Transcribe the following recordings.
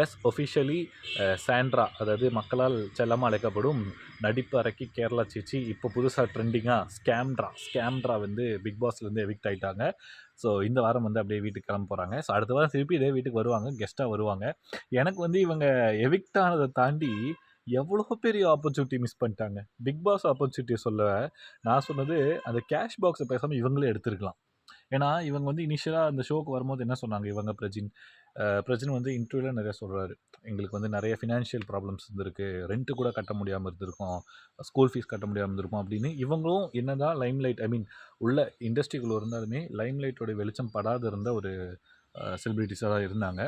S officially Sandra, அதாவது மக்களால் செல்லமா அழைக்கப்படும் நடிப்பு அரக்கி கேரளா சேச்சி இப்போ புதுசாக ட்ரெண்டிங்காக ஸ்கேம்ட்ரா வந்து பிக் பாஸ்லேருந்து எவிக்ட் ஆகிட்டாங்க. ஸோ இந்த வாரம் வந்து அப்படியே வீட்டுக்கு கிளம்ப போகிறாங்க. ஸோ அடுத்த வாரம் திருப்பி இதே வீட்டுக்கு வருவாங்க, கெஸ்ட்டாக வருவாங்க. எனக்கு வந்து இவங்க எவிக்ட் ஆனதை தாண்டி எவ்வளோ பெரிய ஆப்பர்ச்சுனிட்டி மிஸ் பண்ணிட்டாங்க. பிக் பாஸ் ஆப்பர்ச்சுனிட்டியை சொல்ல நான் சொன்னது அந்த கேஷ் பாக்ஸை பேசாமல் இவங்களே எடுத்துருக்கலாம். ஏன்னா இவங்க வந்து இனிஷியலாக அந்த ஷோக்கு வரும்போது என்ன சொன்னாங்க இவங்க பிரஜின் வந்து இன்டர்வியூவில் நிறைய சொல்கிறாரு. எங்களுக்கு வந்து நிறைய ஃபினான்ஷியல் ப்ராப்ளம்ஸ் இருந்திருக்கு, ரெண்ட்டு கூட கட்ட முடியாமல் இருந்திருக்கோம், ஸ்கூல் ஃபீஸ் கட்ட முடியாமல் இருந்திருக்கும் அப்படின்னு. இவங்களும் என்னதான் லைம்லைட் உள்ள இண்டஸ்ட்ரிக்குள்ளே இருந்தாலுமே லைம்லைட்டோட வெளிச்சம் படாத இருந்த ஒரு செலிபிரிட்டிஸாக தான் இருந்தாங்க.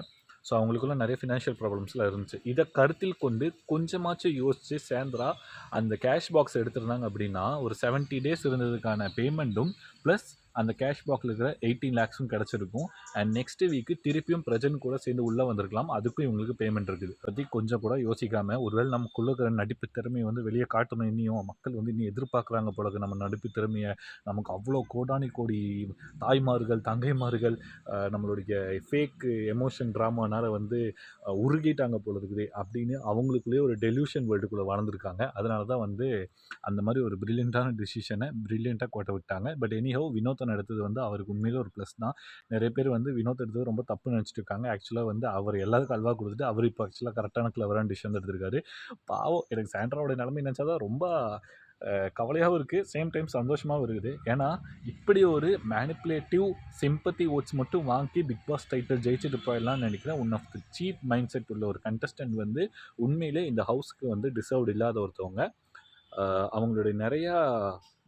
ஸோ அவங்களுக்குள்ள நிறைய ஃபினான்ஷியல் ப்ராப்ளம்ஸ்லாம் இருந்துச்சு. இதை கருத்தில் கொண்டு கொஞ்சமாச்சும் யோசித்து சாண்ட்ரா அந்த கேஷ் பாக்ஸ் எடுத்திருந்தாங்க அப்படின்னா ஒரு 70 டேஸ் இருந்ததுக்கான பேமெண்ட்டும் ப்ளஸ் அந்த கேஷ் பாக்ஸில் இருக்கிற 18 லேக்ஸும் கிடச்சிருக்கும். அண்ட் நெக்ஸ்ட் வீக்கு திருப்பியும் பிரஜன் கூட சேர்ந்து உள்ளே வந்திருக்கலாம். அதுக்கும் இவங்களுக்கு பேமெண்ட் இருக்குது. பற்றி கொஞ்சம் கூட யோசிக்காமல் ஒருவேளை நமக்குள்ள இருக்கிற நடிப்பு திறமையை வந்து வெளியே காட்டணும், இன்னும் மக்கள் வந்து இன்னும் எதிர்பார்க்குறாங்க போல நம்ம நடிப்பு திறமையை. நமக்கு அவ்வளோ கோடானி கோடி தாய்மார்கள் தங்கைமார்கள் நம்மளுடைய ஃபேக்கு எமோஷன் ட்ராமானால் வந்து உருகிட்டாங்க போல இருக்குது அப்படின்னு அவங்களுக்குள்ளேயே ஒரு டெலியூஷன் வேர்ல்டுக்குள்ளே வளர்ந்துருக்காங்க. அதனால தான் வந்து அந்த மாதிரி ஒரு ப்ரில்லியண்ட்டான டிசிஷனை ப்ரில்லியண்ட்டாக கோட்ட விட்டாங்க. பட் எனிஹோ வினோத்தன் எடுத்தது வந்து அவருக்கு உண்மையிலே ஒரு ப்ளஸ் தான். நிறைய பேர் வந்து வினோத் எடுத்தது ரொம்ப தப்பு நினச்சிட்டு இருக்காங்க. ஆக்சுவலாக வந்து அவர் எல்லாருக்கும் அல்வா கொடுத்துட்டு அவர் இப்போ ஆக்சுவலாக கரெக்டான கிளவரான டிசிஷன் எடுத்திருக்காரு. பாவம், எனக்கு சாண்ட்ராவோட நிலைமை நினச்சா தான் ரொம்ப கவலையாகவும் இருக்குது, சேம் டைம் சந்தோஷமாகவும் இருக்குது. ஏன்னா இப்படி ஒரு மேனிப்புலேட்டிவ் சிம்பத்தி ஓட்ஸ் மட்டும் வாங்கி பிக் பாஸ் டைட்டில் ஜெயிச்சுட்டு போயிடலாம்னு நினைக்கிறேன். One of the cheap mind set உள்ள ஒரு கண்டஸ்டன்ட் வந்து உண்மையிலே இந்த ஹவுஸ்க்கு வந்து டிசர்வ்டு இல்லாத ஒருத்தவங்க. அவங்களுடைய நிறையா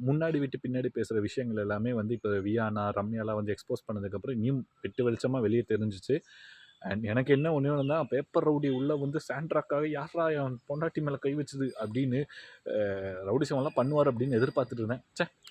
முன்னாடி விட்டு பின்னாடி பேசுகிற விஷயங்கள் எல்லாமே வந்து இப்போ வியானா ரம்யாலாம் வந்து எக்ஸ்போஸ் பண்ணதுக்கப்புறம் இன்னும் வெட்டு வெளிச்சமாக வெளியே தெரிஞ்சிச்சு. அண்ட் எனக்கு என்ன ஒன்று தான், பேப்பர் ரவுடி உள்ளே வந்து சாண்ட்ராக்காக யாரா என் பொண்டாட்டி மேலே கை வச்சுது அப்படின்னு ரவுடிசம்லாம் பண்ணுவார் அப்படின்னு எதிர்பார்த்துட்டு இருந்தேன்.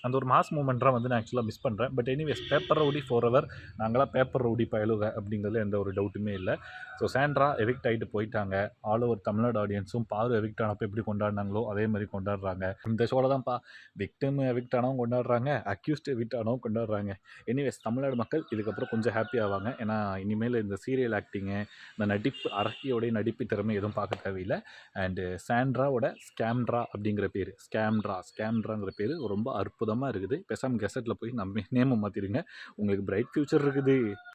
அந்த ஒரு மாஸ் மூமெண்ட்டாக வந்து நான் ஆக்சுவலாக மிஸ் பண்ணுறேன். But anyways, paper rowdy for ever, நாங்களாம் பேப்பர் ரவுடி பயலுக அப்படிங்கிறதுல எந்த ஒரு டவுட்டுமே இல்லை. ஸோ சாண்ட்ரா எவிக்ட் ஆகிட்டு போயிட்டாங்க. ஆல் ஓவர் தமிழ்நாடு ஆடியன்ஸும் பாரு எவிக்ட் ஆனப்போ எப்படி கொண்டாடினாங்களோ அதே மாதிரி கொண்டாடுறாங்க. இந்த ஷோவில் தான்ப்பா விக்டம் எவிக்ட் ஆனவும் கொண்டாடுறாங்க, அக்யூஸ்ட் எவிக்ட் ஆனவும் கொண்டாடுறாங்க. எனிவேஸ், தமிழ்நாடு மக்கள் இதுக்கப்புறம் கொஞ்சம் ஹாப்பி ஆவாங்க. ஏன்னா இனிமேல் இந்த சீரியல் ஆக்டிங்கு, இந்த நடிப்பு அரக்கியோடைய நடிப்பு திறமை எதுவும் பார்க்க தேவையில்லை. அண்டு சாண்ட்ராவோட ஸ்கேம்ட்ராங்கிற பேர் ரொம்ப அற்புதமாக இருக்குது. பேசாமல் கெசட்டில் போய் நம்ம நேமை மாற்றிடுங்க, உங்களுக்கு பிரைட் ஃப்யூச்சர் இருக்குது.